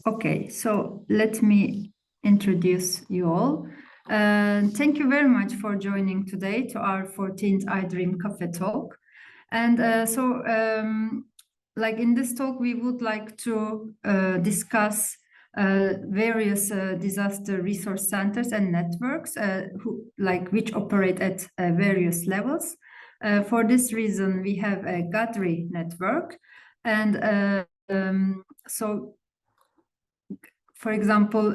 Okay, so let me introduce you all. Thank you very much for joining today to our 14th IDRiM Cafe talk. And like in this talk, we would like to discuss various disaster resource centers and networks which operate at various levels. For this reason, we have a GADRI network. And so for example,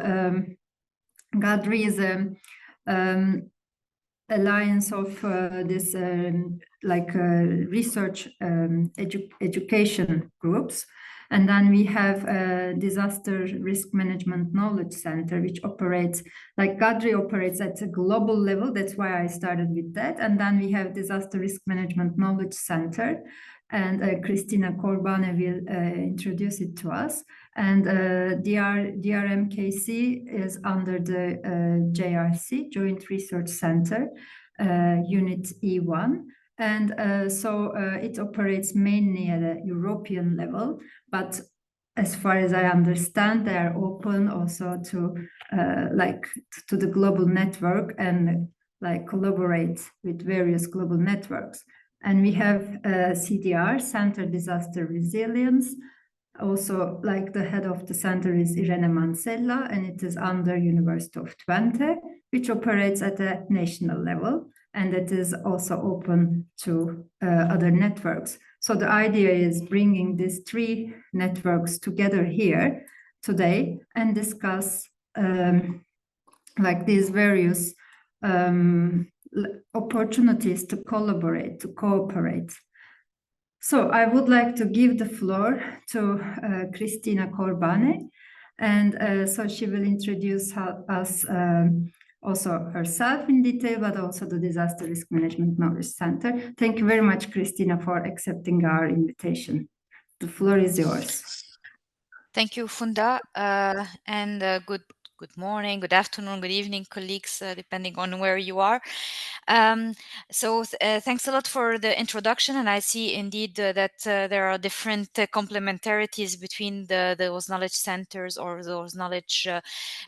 GADRI is an alliance of this research education groups. And then we have a disaster risk management knowledge center, which operates, like GADRI operates at a global level. That's why I started with that. And then we have disaster risk management knowledge center. And Christina Corbane will introduce it to us. And DRiM Cafe is under the JRC, Joint Research Center, Unit E1. And so it operates mainly at a European level, but as far as I understand, they are open also to to the global network and collaborate with various global networks. And we have CDR, Center Disaster Resilience. Also, like the head of the center is Irene Manzella, and it is under University of Twente, which operates at a national level, and it is also open to other networks. So the idea is bringing these three networks together here today and discuss these various opportunities to collaborate, to cooperate. So I would like to give the floor to Christina Corbane, and so she will introduce us also herself in detail, but also the Disaster Risk Management Knowledge Center. Thank you very much, Christina, for accepting our invitation. The floor is yours. Thank you, Funda, and good morning, good afternoon, good evening, colleagues, depending on where you are. Thanks a lot for the introduction, and I see indeed that there are different complementarities between those knowledge centers or those knowledge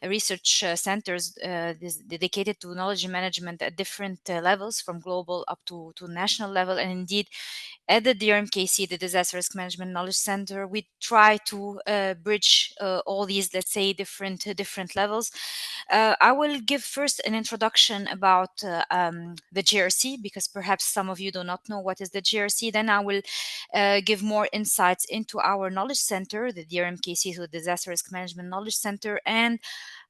research centers dedicated to knowledge management at different levels, from global up to national level. And indeed, at the DRiM Cafe, the Disaster Risk Management Knowledge Center, we try to bridge all these, let's say, different levels. I will give first an introduction about the GRC, because perhaps some of you do not know what is the GRC. Then I will give more insights into our knowledge center, the DRiM Cafe, so Disaster Risk Management Knowledge Center, and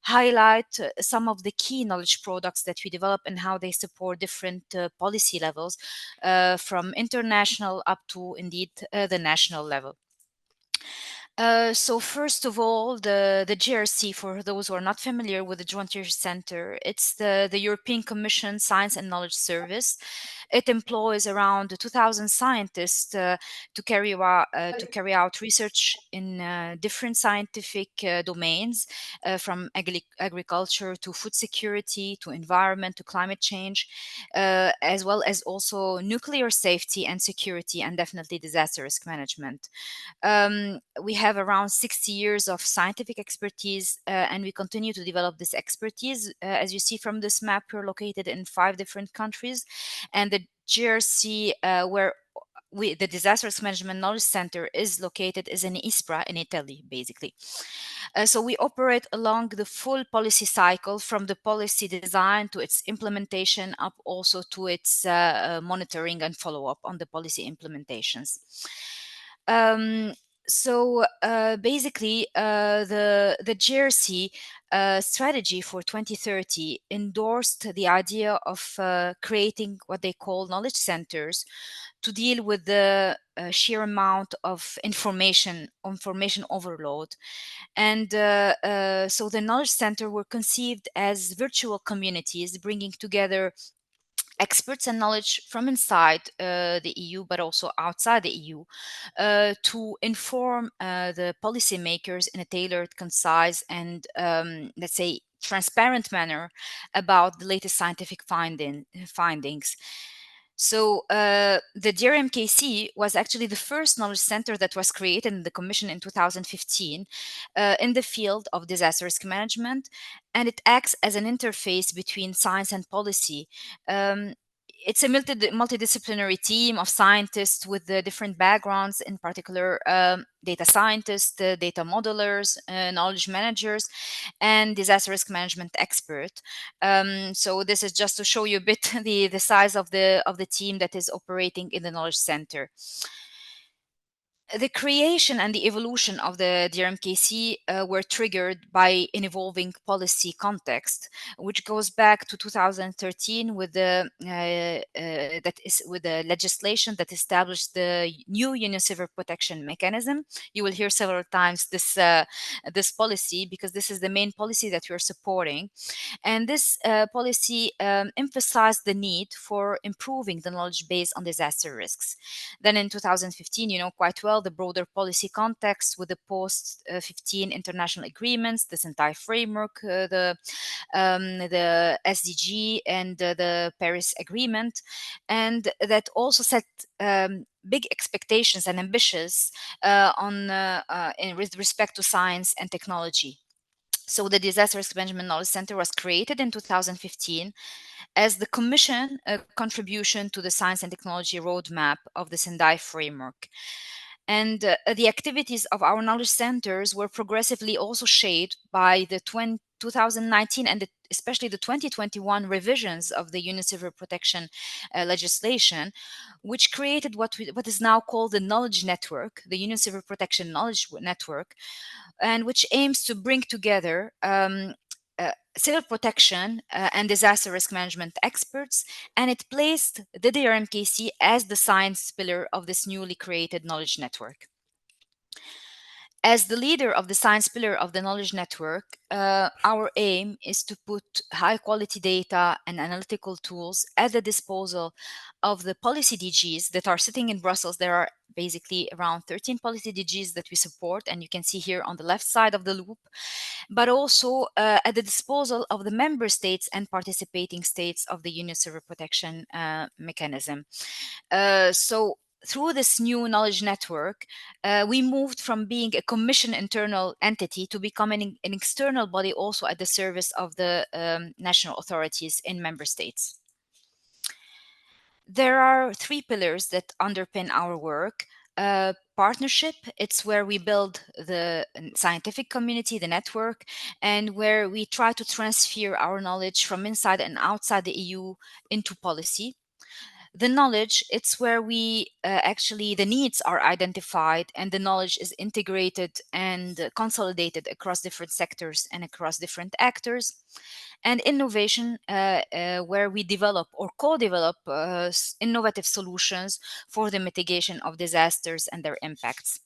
highlight some of the key knowledge products that we develop and how they support different policy levels, from international up to indeed the national level. So first of all, the GRC, for those who are not familiar with the Joint Research Center, it's the European Commission Science and Knowledge Service. It employs around 2,000 scientists to carry out research in different scientific domains, from agriculture to food security to environment to climate change, as well as also nuclear safety and security, and definitely disaster risk management. We have around 60 years of scientific expertise, and we continue to develop this expertise. As you see from this map, we're located in 5 different countries, and the GRC, where the Disaster Risk Management Knowledge Center is located, is in Ispra in Italy, basically. So we operate along the full policy cycle, from the policy design to its implementation, up also to its monitoring and follow-up on the policy implementations. Basically, the GRC strategy for 2030 endorsed the idea of creating what they call knowledge centers to deal with the sheer amount of information overload. And so the knowledge center were conceived as virtual communities, bringing together experts and knowledge from inside the EU, but also outside the EU, to inform the policymakers in a tailored, concise, and let's say transparent manner about the latest scientific findings. So the DRMKC was actually the first knowledge center that was created in the Commission in 2015 in the field of disaster risk management, and it acts as an interface between science and policy. It's a multidisciplinary team of scientists with different backgrounds, in particular data scientists, data modelers, knowledge managers, and disaster risk management expert. So this is just to show you a bit the size of the team that is operating in the knowledge center. The creation and the evolution of the DRMKC were triggered by an evolving policy context, which goes back to 2013 with the legislation that established the new Union Civil Protection Mechanism. You will hear several times this policy because this is the main policy that we are supporting. And this policy emphasized the need for improving the knowledge base on disaster risks. Then in 2015, you know quite well the broader policy context with the post-15 international agreements, this entire framework, the SDG and the Paris Agreement, and that also set big expectations and ambitions with respect to science and technology. So the Disaster Risk Management Knowledge Center was created in 2015 as the Commission contribution to the science and technology roadmap of the Sendai framework. And the activities of our knowledge centers were progressively also shaped by the 2019 and especially the 2021 revisions of the Union Civil Protection legislation, which created what is now called the Knowledge Network, the Union Civil Protection Knowledge Network, and which aims to bring together civil protection and disaster risk management experts, and it placed the DRMKC as the science pillar of this newly created knowledge network. As the leader of the science pillar of the knowledge network, our aim is to put high quality data and analytical tools at the disposal of the policy DGs that are sitting in Brussels. There are basically around 13 policy DGs that we support, and you can see here on the left side of the loop, but also at the disposal of the member states and participating states of the Union Civil Protection Mechanism. So through this new knowledge network, we moved from being a commission internal entity to becoming an external body also at the service of the national authorities in member states. There are three pillars that underpin our work. Partnership, it's where we build the scientific community, the network, and where we try to transfer our knowledge from inside and outside the EU into policy. The knowledge, it's where we actually the needs are identified and the knowledge is integrated and consolidated across different sectors and across different actors. And innovation, where we develop or co-develop innovative solutions for the mitigation of disasters and their impacts.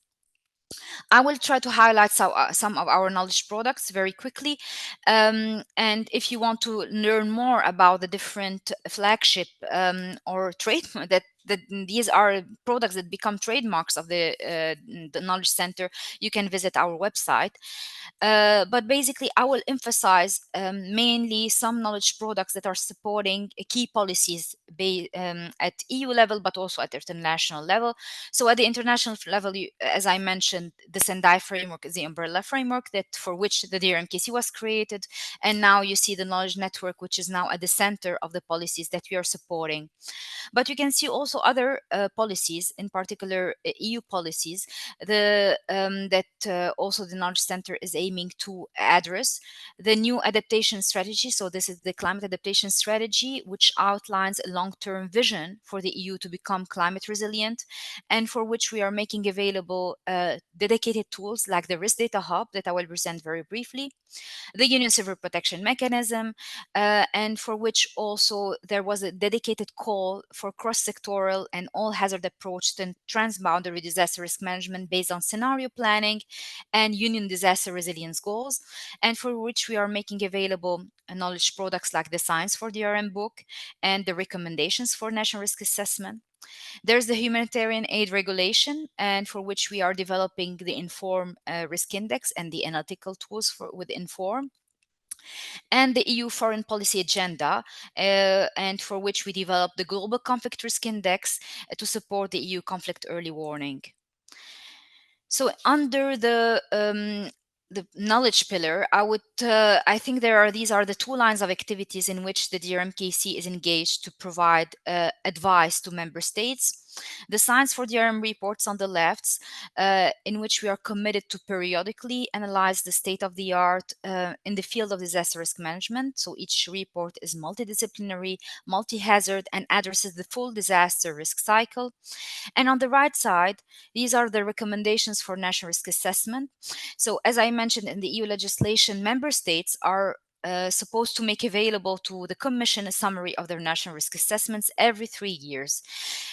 I will try to highlight some of our knowledge products very quickly. And if you want to learn more about the different flagship or trade that these are products that become trademarks of the Knowledge Center, you can visit our website. But basically, I will emphasize mainly some knowledge products that are supporting key policies at EU level, but also at international level. So at the international level, as I mentioned, the Sendai framework is the umbrella framework that for which the DRMKC was created. And now you see the knowledge network, which is now at the center of the policies that we are supporting. But you can see also other policies, in particular EU policies, that also the Knowledge Center is aiming to address. The new adaptation strategy, so this is the climate adaptation strategy, which outlines a long-term vision for the EU to become climate resilient, and for which we are making available dedicated tools like the Risk Data Hub that I will present very briefly, the Union Civil Protection Mechanism, and for which also there was a dedicated call for cross-sectoral and all-hazard approach to transboundary disaster risk management based on scenario planning and union disaster resilience goals, and for which we are making available knowledge products like the Science for DRM book and the recommendations for national risk assessment. There's the humanitarian aid regulation, and for which we are developing the Inform Risk Index and the analytical tools with Inform. and the EU foreign policy agenda, and for which we developed the Global Conflict Risk Index to support the EU conflict early warning. So under the knowledge pillar, I think these are the two lines of activities in which the DRMKC is engaged to provide advice to member states. The Science for DRM reports on the left, in which we are committed to periodically analyze the state of the art in the field of disaster risk management. So each report is multidisciplinary, multi-hazard, and addresses the full disaster risk cycle. And on the right side, these are the recommendations for national risk assessment. So as I mentioned in the EU legislation, member states are supposed to make available to the Commission a summary of their national risk assessments every 3 years.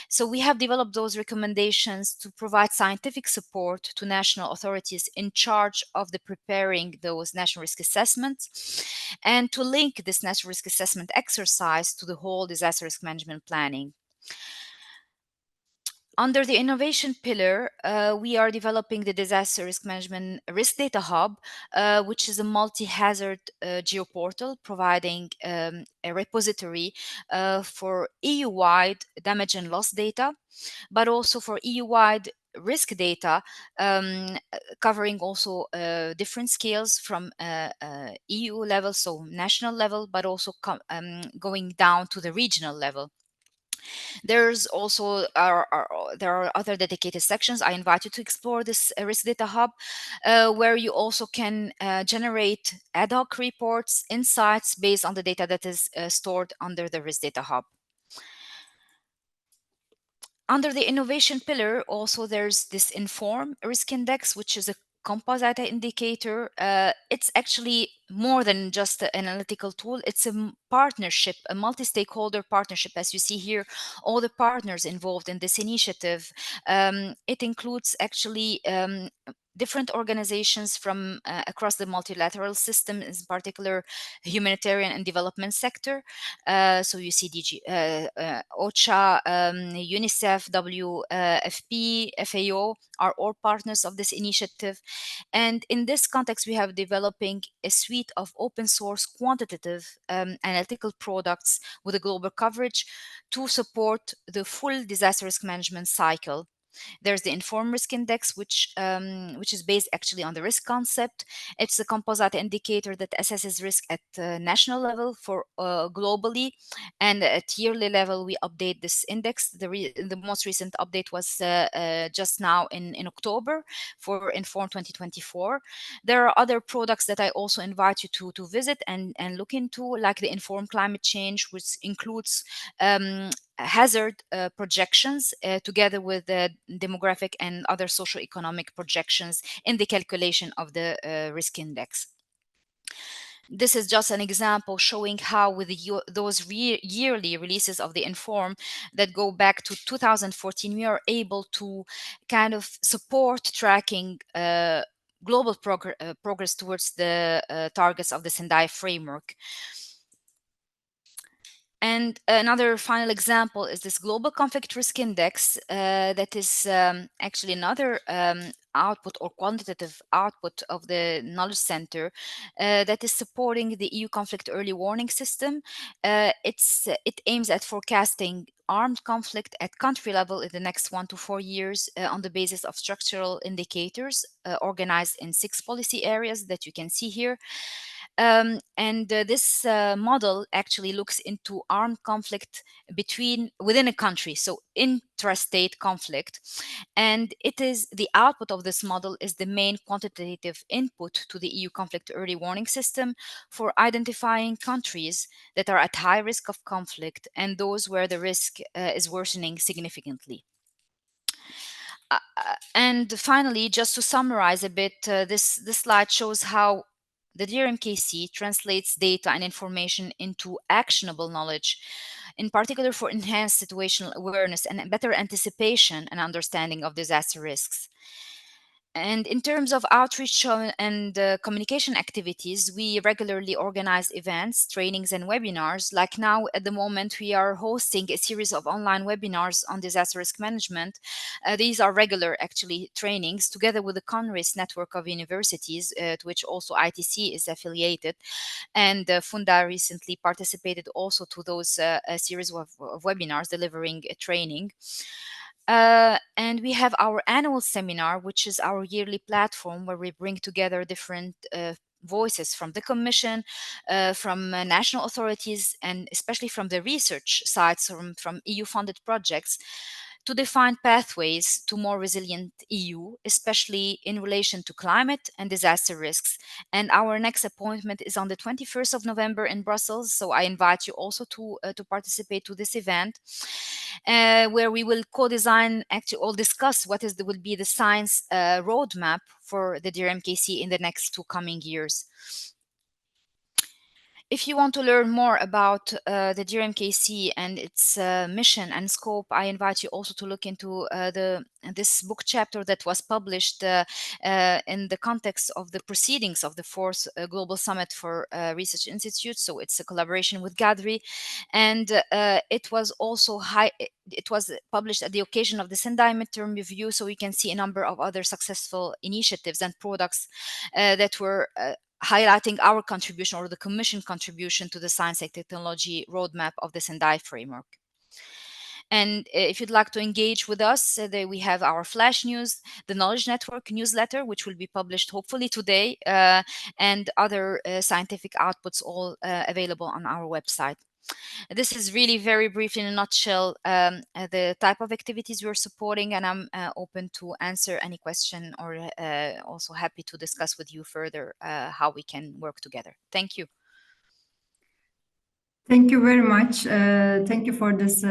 So we have developed those recommendations to provide scientific support to national authorities in charge of the preparing those national risk assessments, and to link this national risk assessment exercise to the whole disaster risk management planning. Under the innovation pillar, we are developing the Disaster Risk Management Risk Data Hub, which is a multi-hazard geoportal providing a repository for EU-wide damage and loss data, but also for EU-wide risk data, covering also different scales from EU level, so national level, but also going down to the regional level. There's also there are other dedicated sections. I invite you to explore this risk data hub, where you also can generate ad hoc reports, insights based on the data that is stored under the risk data hub. Under the innovation pillar, also there's this Inform Risk Index, which is a composite indicator. It's actually more than just an analytical tool. It's a partnership, a multi-stakeholder partnership. As you see here, all the partners involved in this initiative. It includes actually different organizations from across the multilateral system, in particular humanitarian and development sector. So you see OCHA, UNICEF, WFP, FAO are all partners of this initiative. And in this context, we have developing a suite of open source quantitative analytical products with a global coverage to support the full disaster risk management cycle. There's the Inform Risk Index, which is based actually on the risk concept. It's a composite indicator that assesses risk at national level for globally, and at yearly level we update this index. The most recent update was just now in October for Inform 2024. There are other products that I also invite you to visit and look into, like the Inform Climate Change, which includes hazard projections together with the demographic and other socioeconomic projections in the calculation of the risk index. This is just an example showing how with those yearly releases of the Inform that go back to 2014, we are able to kind of support tracking global progress towards the targets of the Sendai framework. And another final example is this Global Conflict Risk Index that is actually another output or quantitative output of the Knowledge Center that is supporting the EU conflict early warning system. It aims at forecasting armed conflict at country level in the next 1 to 4 years on the basis of structural indicators organized in 6 policy areas that you can see here. This model actually looks into armed conflict within a country, so intrastate conflict, and it is the output of this model is the main quantitative input to the EU conflict early warning system for identifying countries that are at high risk of conflict and those where the risk is worsening significantly. And finally, just to summarize a bit, this slide shows how the DRMKC translates data and information into actionable knowledge, in particular for enhanced situational awareness and better anticipation and understanding of disaster risks. And in terms of outreach and communication activities, we regularly organize events, trainings, and webinars. Like now, at the moment, we are hosting a series of online webinars on disaster risk management. These are regular, actually, trainings together with the CONRIS network of universities, to which also ITC is affiliated. And Funda recently participated also to those a series of webinars delivering a training. And we have our annual seminar, which is our yearly platform where we bring together different voices from the Commission, from national authorities, and especially from the research sides, from EU-funded projects, to define pathways to more resilient EU, especially in relation to climate and disaster risks. And our next appointment is on the 21st of November in Brussels, so I invite you also to participate to this event, where we will co-design, actually, or discuss what will be the science roadmap for the DRMKC in the next 2 coming years. If you want to learn more about the DRMKC and its mission and scope, I invite you also to look into this book chapter that was published in the context of the proceedings of the 4th Global Summit for Research Institutes. So it's a collaboration with GADRI, and it was also it was published at the occasion of the Sendai midterm review, so we can see a number of other successful initiatives and products that were highlighting our contribution, or the Commission contribution, to the science and technology roadmap of the Sendai framework. And if you'd like to engage with us, we have our flash news, the Knowledge Network newsletter, which will be published hopefully today, and other scientific outputs, all available on our website. This is really very brief, in a nutshell, the type of activities we're supporting, and I'm open to answer any question, or also happy to discuss with you further how we can work together. Thank you. Thank you very much. Thank you for this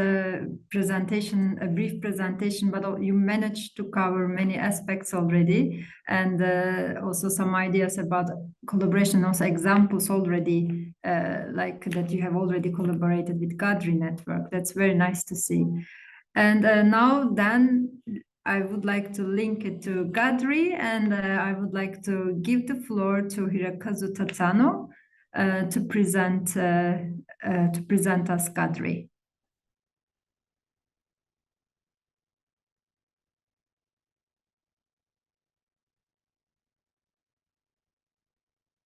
presentation, a brief presentation, but you managed to cover many aspects already, and also some ideas about collaboration, also examples already, like that you have already collaborated with GADRI network. That's very nice to see. And now then, I would like to link it to GADRI, and I would like to give the floor to Hirokazu Tatano to present us GADRI.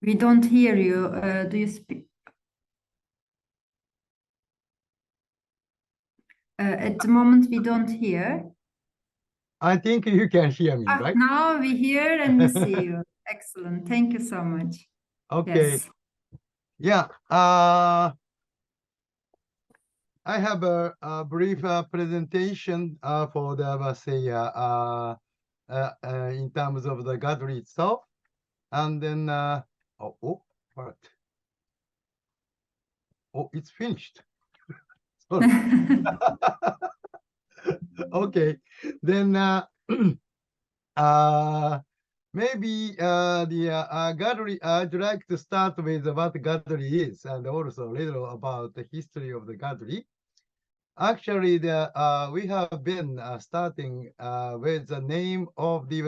We don't hear you. Do you speak? At the moment, we don't hear. I think you can hear me, right? Now we hear and we see you. Excellent. Thank you so much. Okay. Yes. Yeah. I have a brief presentation for the in terms of the GADRI itself, and then what? Oh, it's finished. Sorry. Okay, then maybe the GADRI, I'd like to start with what GADRI is, and also a little about the history of the GADRI. Actually, we have been starting with the name of the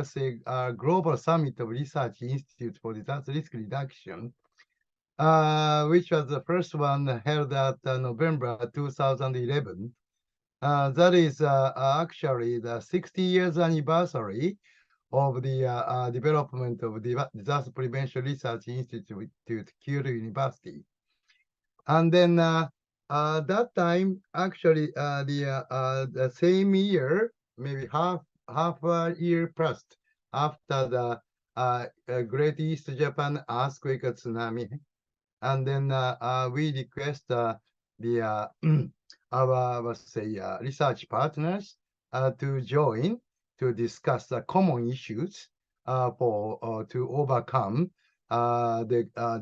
Global Summit of Research Institute for Disaster Risk Reduction, which was the first one held at November 2011. That is actually the 60 years anniversary of the development of the Disaster Prevention Research Institute at Kyoto University. And then that time, actually, the same year, maybe half a year passed after the Great East Japan earthquake tsunami, and then we request our research partners to join to discuss the common issues to overcome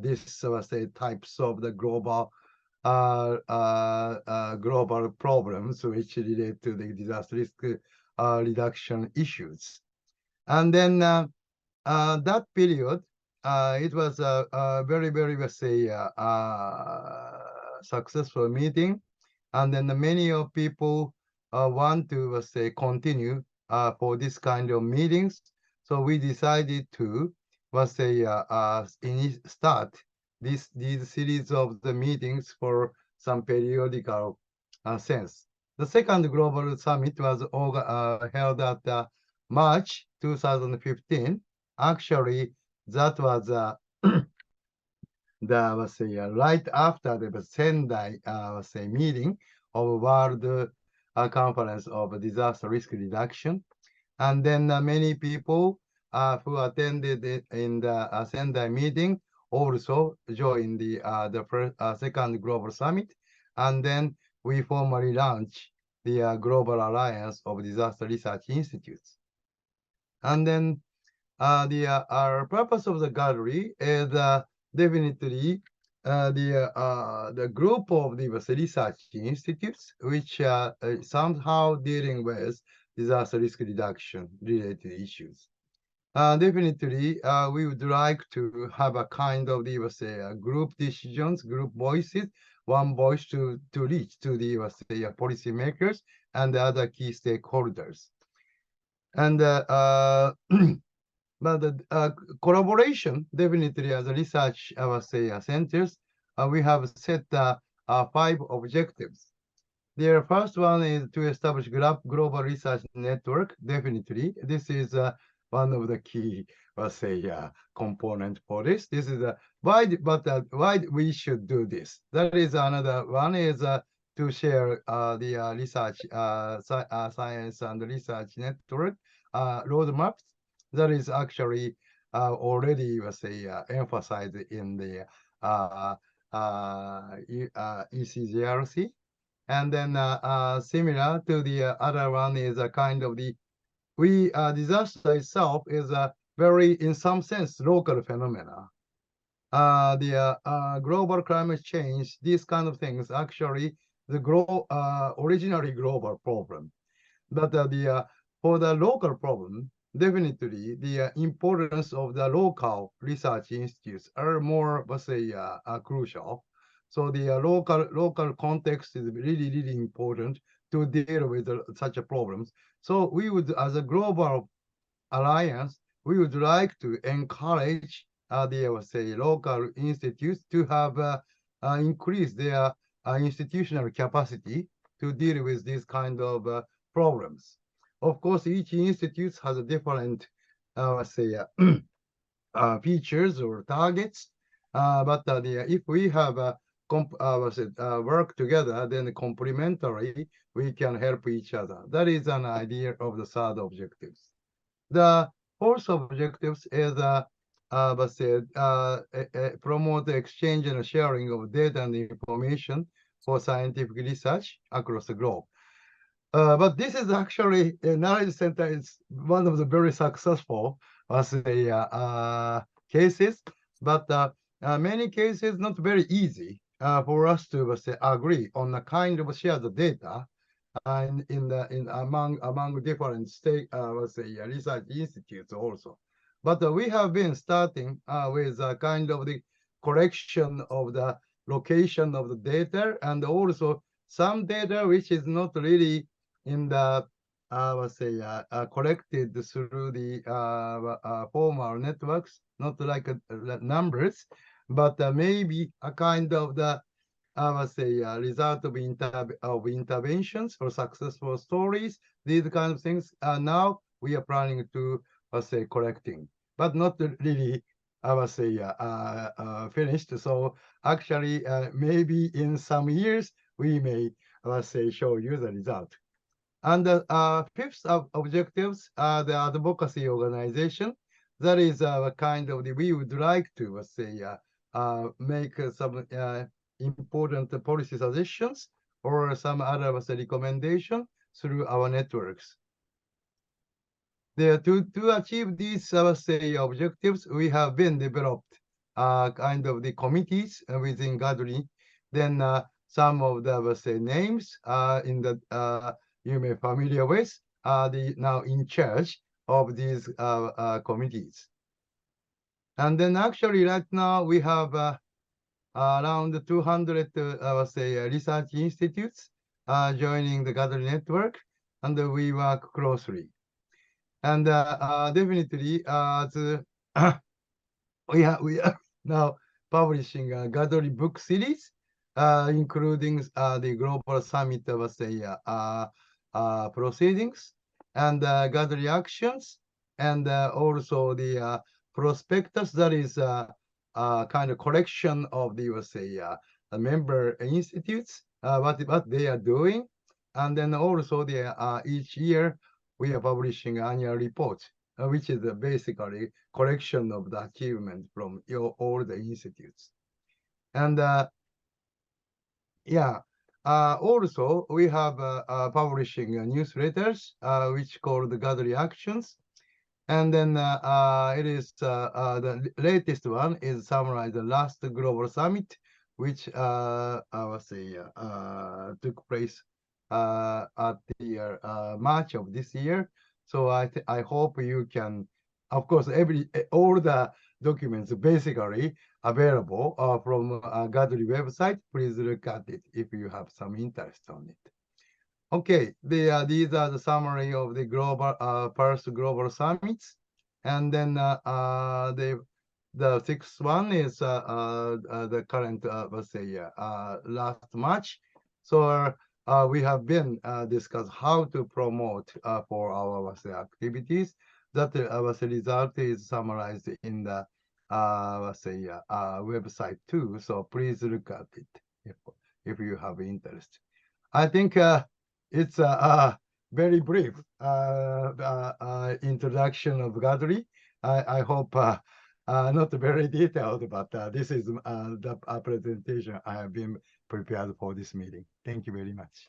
this types of the global problems which relate to the disaster risk reduction issues. And then that period, it was a very, very, successful meeting. And then many of people want to continue for this kind of meetings. So we decided to, let's say, start these series of the meetings for some periodical sense. The second global summit was held at March 2015. Actually, that was the, let's say, right after the Sendai, let's say, meeting of World Conference of Disaster Risk Reduction. And then many people who attended it in the Sendai meeting also joined the first, second global summit. And then we formally launched the Global Alliance of Disaster Research Institutes. And then our purpose of the gallery is definitely the group of the research institutes which are somehow dealing with disaster risk reduction related issues. Definitely, we would like to have a kind of the group decisions, group voices, one voice to reach to the policymakers and the other key stakeholders. And but the collaboration, definitely as a research, I would say, centers, we have set 5 objectives. The first one is to establish global research network. Definitely, this is one of the key, let's say, component for this. This is why we should do this. That is another one is to share the research, science and research network roadmaps. That is actually already, let's say, emphasized in the EC-JRC. And then similar to the other one is a kind of the, disaster itself is a very, in some sense, local phenomena. The global climate change, these kind of things, actually, the originally global problem. But for the local problem, definitely the importance of the local research institutes are more, let's say, crucial. So the local context is really, really important to deal with such problems. So we would, as a global alliance, we would like to encourage the, let's say, local institutes to have increase their institutional capacity to deal with these kind of problems. Of course, each institute has a different, let's say, features or targets. But if we have work together, then complementary, we can help each other. That is an idea of the third objectives. The fourth objectives is promote the exchange and sharing of data and information for scientific research across the globe. But this is actually a knowledge center is one of the very successful cases, but many cases not very easy for us to agree on the kind of share the data among different state research institutes also. But we have been starting with kind of the correction of the location of the data, and also some data which is not really in the collected through the formal networks, not like numbers, but maybe a kind of the result of interventions or successful stories. These kind of things now we are planning to collecting, but not really finished. So actually, maybe in some years we may show you the result. And the fifth objectives are the advocacy organization. That is kind of the, we would like to make some important policy suggestions or some other recommendation through our networks. To achieve these objectives, we have been developed kind of the committees within GADRI. Then some of the names in the you may familiar with are the now in charge of these committees. And then actually right now we have around 200 research institutes joining the GADRI network, and we work closely. And definitely, we are now publishing a GADRI book series, including the Global Summit of proceedings and GADRI actions, and also the prospectus, that is kind of collection of the member institutes, what they are doing. And then also the each year we are publishing annual reports, which is basically collection of the achievement from all the institutes. And yeah, also we have publishing newsletters, which called the GADRI Actions. And then it is the latest one is summarize the last global summit, which took place at the March of this year. So I hope you can, of course, all the documents basically available from GADRI website. Please look at it if you have some interest on it. Okay, these are the summary of the global first global summits, and then the sixth one is the current last March. So we have been discussed how to promote for our activities. That result is summarized in the website too. So please look at it if you have interest. I think it's a very brief introduction of GADRI. I hope not very detailed, but this is the presentation I have been prepared for this meeting. Thank you very much.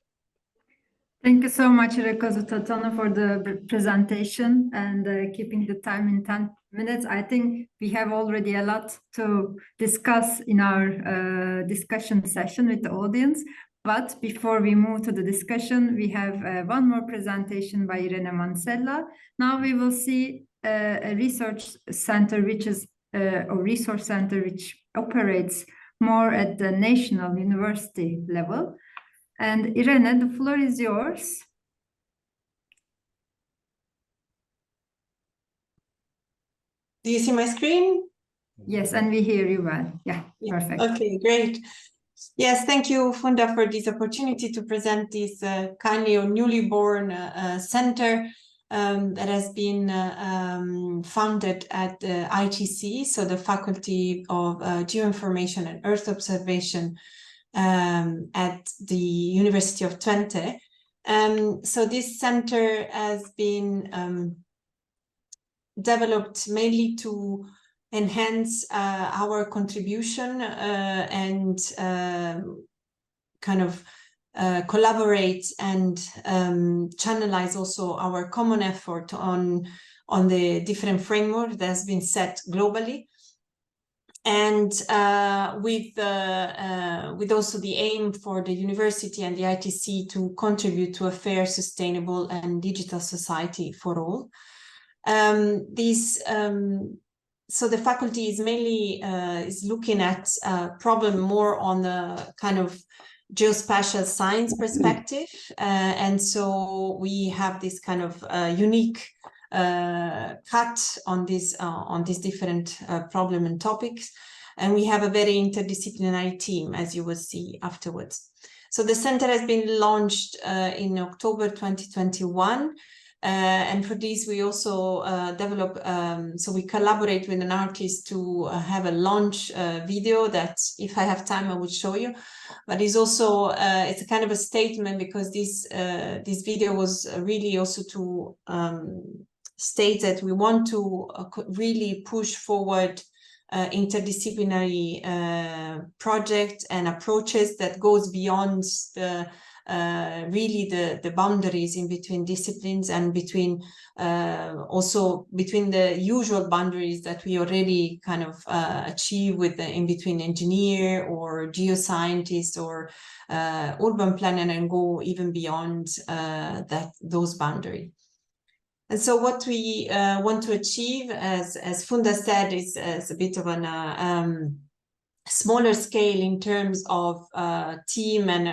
Thank you so much, Hirokazu Tatano, for the presentation and keeping the time in 10 minutes. I think we have already a lot to discuss in our discussion session with the audience. But before we move to the discussion, we have one more presentation by Irene Manzella. Now we will see a research center, which is a resource center which operates more at the national university level. And Irene, the floor is yours. Do you see my screen? Yes, and we hear you well. Yeah, perfect. Okay, great. Yes, thank you, Funda, for this opportunity to present this kindly or newly born center that has been founded at the ITC, so the Faculty of Geoinformation and Earth Observation at the University of Twente. So this center has been developed mainly to enhance our contribution and kind of collaborate and channelize also our common effort on the different framework that has been set globally. And with also the aim for the university and the ITC to contribute to a fair, sustainable and digital society for all. So the faculty is mainly is looking at problem more on the kind of geospatial science perspective. And so we have this kind of unique cut on these different problem and topics, and we have a very interdisciplinary team, as you will see afterwards. So the center has been launched in October 2021, and for this we also develop. So we collaborate with an artist to have a launch video that, if I have time, I would show you. But it's also it's a kind of a statement, because this video was really also to state that we want to really push forward interdisciplinary projects and approaches that goes beyond the really the boundaries in between disciplines, and between also between the usual boundaries that we already kind of achieve with in between engineer or geoscientist or urban planner, and go even beyond those boundaries. And so what we want to achieve, as Funda said, is a bit of an smaller scale in terms of team and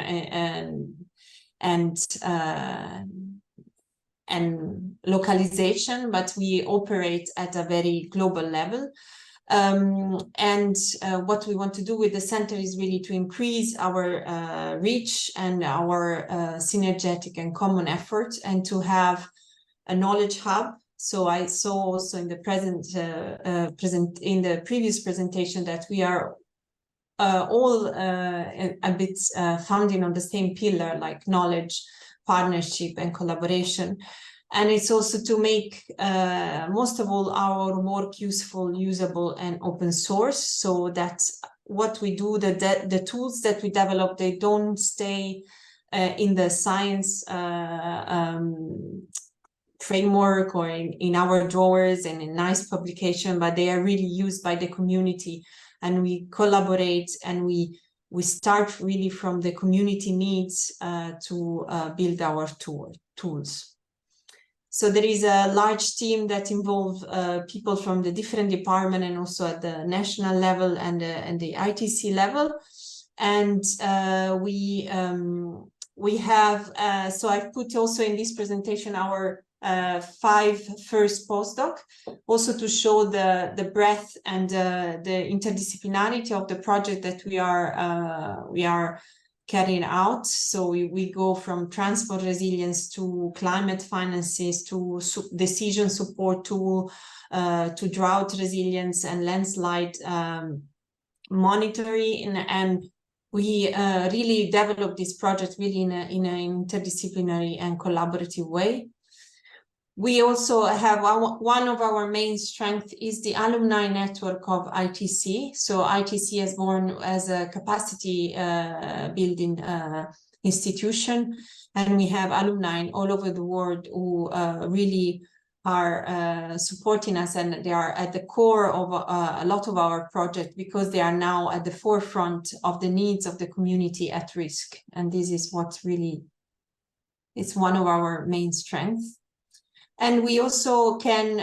and localization, but we operate at a very global level. What we want to do with the center is really to increase our reach and our synergetic and common effort, and to have a knowledge hub. So I saw also in the previous presentation that we are all a bit founding on the same pillar, like knowledge, partnership, and collaboration. And it's also to make most of all our work useful, usable, and open source, so that what we do, the tools that we develop, they don't stay in the science framework or in our drawers and in nice publication, but they are really used by the community, and we collaborate, and we start really from the community needs to build our tools. So there is a large team that involves people from the different departments, and also at the national level and the ITC level. And we have, so I've put also in this presentation our 5 first postdoc, also to show the breadth and the interdisciplinarity of the project that we are carrying out. So we go from transport resilience to climate finances to decision support tool to drought resilience and landslide monitoring, and we really develop this project really in an interdisciplinary and collaborative way. We also have one of our main strengths is the alumni network of ITC. So ITC is born as a capacity building institution, and we have alumni all over the world who really are supporting us, and they are at the core of a lot of our project, because they are now at the forefront of the needs of the community at risk. And this is what really is one of our main strengths. And we also can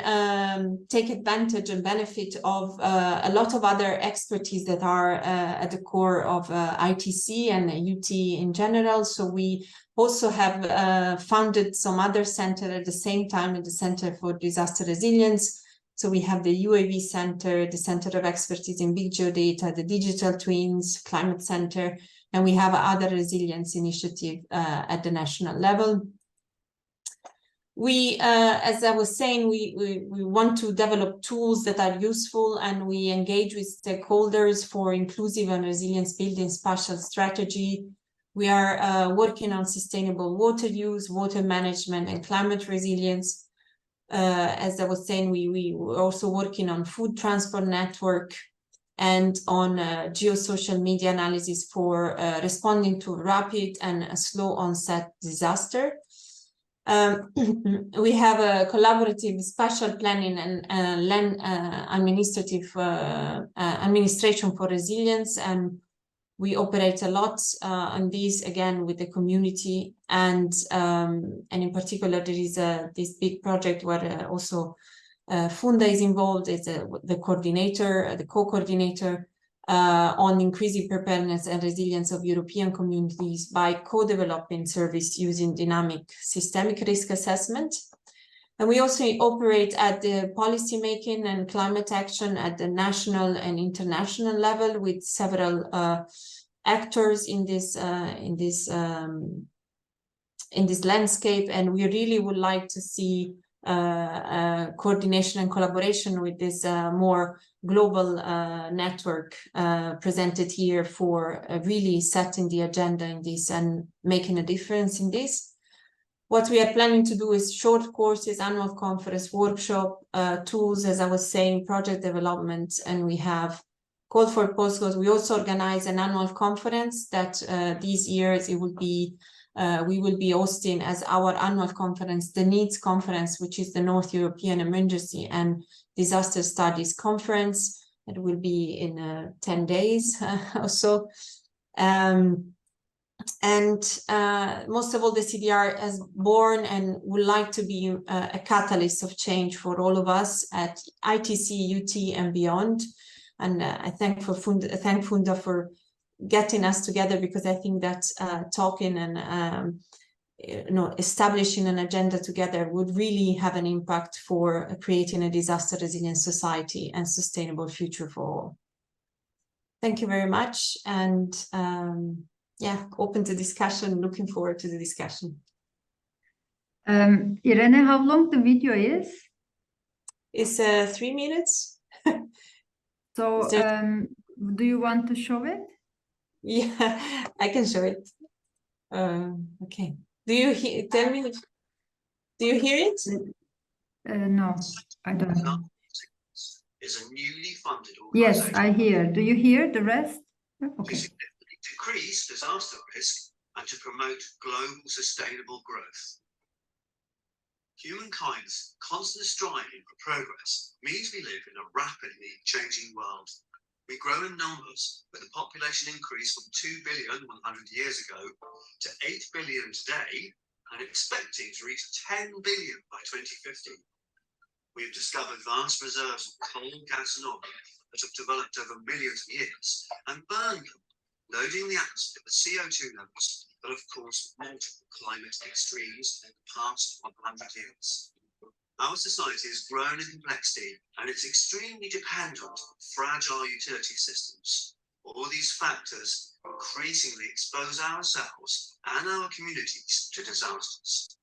take advantage and benefit of a lot of other expertise that are at the core of ITC and UT in general. So we also have founded some other center at the same time, at the Center for Disaster Resilience. So we have the UAV Center, the Center of Expertise in Big Geodata, the Digital Twins, Climate Center, and we have other resilience initiative at the national level. We, as I was saying, we want to develop tools that are useful, and we engage with stakeholders for inclusive and resilience building spatial strategy. We are working on sustainable water use, water management, and climate resilience. As I was saying, we were also working on food transport network and on geosocial media analysis for responding to rapid and slow onset disaster. We have a collaborative spatial planning and land administration for resilience, and we operate a lot on these, again, with the community, and in particular there is this big project where also Funda is involved. It's the coordinator, the co-coordinator on increasing preparedness and resilience of European communities by co-developing service using dynamic systemic risk assessment. And we also operate at the policy making and climate action at the national and international level with several actors in this landscape. And we really would like to see coordination and collaboration with this more global network presented here for really setting the agenda in this and making a difference in this. What we are planning to do is short courses, annual conference, workshop, tools, as I was saying, project development, and we have called for postdocs. We also organize an annual conference that these years it will be we will be hosting as our annual conference, the NEEDS conference, which is the North European Emergency and Disaster Studies Conference. It will be in 10 days or so. Most of all, the CDR has born and would like to be a catalyst of change for all of us at ITC, UT, and beyond. And I thank Funda for getting us together, because I think that talking and establishing an agenda together would really have an impact for creating a disaster resilient society and sustainable future for all. Thank you very much, and yeah, open to discussion. Looking forward to the discussion. Irene, how long the video is? It's 3 minutes. So do you want to show it? Yeah, I can show it. Okay. Do you hear? Tell me. Do you hear it? No, I don't know. Is a newly funded Yes, organisation. I hear. Do you hear the rest? To Okay. significantly decrease disaster risk and to promote global sustainable growth. Humankind's constant striving for progress means we live in a rapidly changing world. We grow in numbers, with a population increase from 2 billion 100 years ago to 8 billion today, and expecting to reach 10 billion by 2050. We've discovered vast reserves of coal, gas and oil that have developed over millions of years and burned them, loading the atmosphere with CO2 levels that have caused multiple climate extremes in the past 100 years. Our society has grown in complexity and it's extremely dependent on fragile utility systems. All these factors increasingly expose ourselves and our communities to disasters.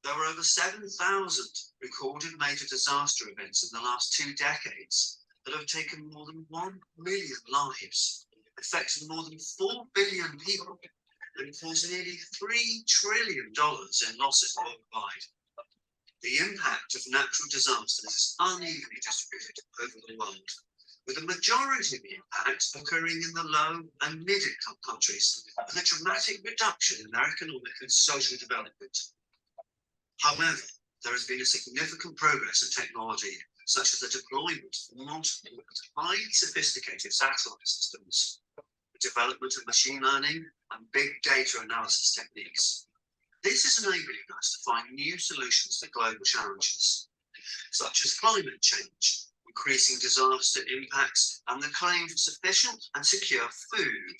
There were over 7,000 recorded major disaster events in the last 2 decades that have taken more than 1 million lives, affecting more than 4 billion people, and caused nearly $3 trillion in losses worldwide. The impact of natural disasters is unevenly distributed over the world, with the majority of the impact occurring in the low and mid-income countries, with a dramatic reduction in their economic and social development. However, there has been a significant progress in technology, such as the deployment of multiple highly sophisticated satellite systems, the development of machine learning and big data analysis techniques. This is enabling us to find new solutions to global challenges, such as climate change, increasing disaster impacts, and the claim for sufficient and secure food,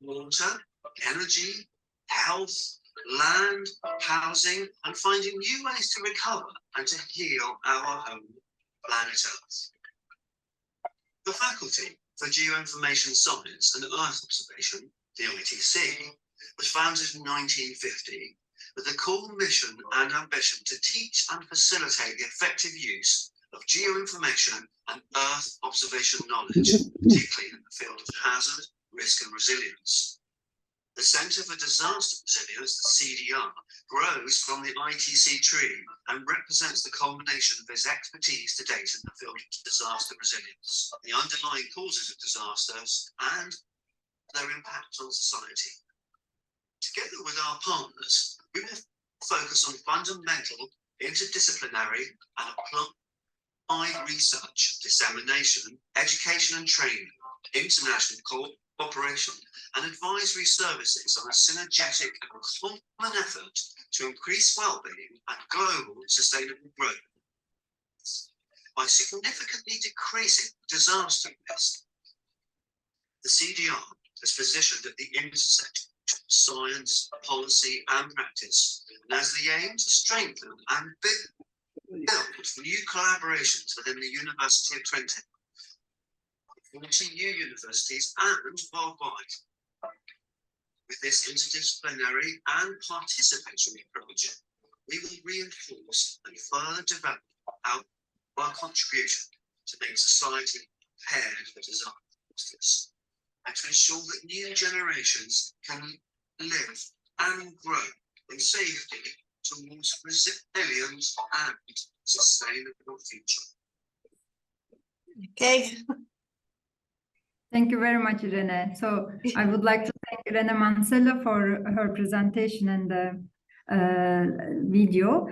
water, energy, health, land, housing, and finding new ways to recover and to heal our home planet Earth. The Faculty for Geoinformation Science and Earth Observation, the ITC, was founded in 1950 with a core mission and ambition to teach and facilitate the effective use of geoinformation and Earth observation knowledge, particularly in the field of hazard, risk and resilience. The Centre for Disaster Resilience, the CDR, grows from the ITC tree and represents the culmination of its expertise to date in the field of disaster resilience, the underlying causes of disasters and their impact on society. Together with our partners, we will focus on fundamental, interdisciplinary and applied research, dissemination, education and training, international cooperation and advisory services on a synergetic and common effort to increase well-being and global sustainable growth. By significantly decreasing disaster risk, the CDR is positioned at the intersection of science, policy and practice, and has the aim to strengthen and build new collaborations within the University of Twente, 40 new universities and worldwide. With this interdisciplinary and participatory approach, we will reinforce and further develop our contribution to make society prepared for disasters and to ensure that new generations can live and grow in safety towards resilient and sustainable future. Okay. Thank you very much, Irene. So I would like to thank Irene Manzella for her presentation and the video.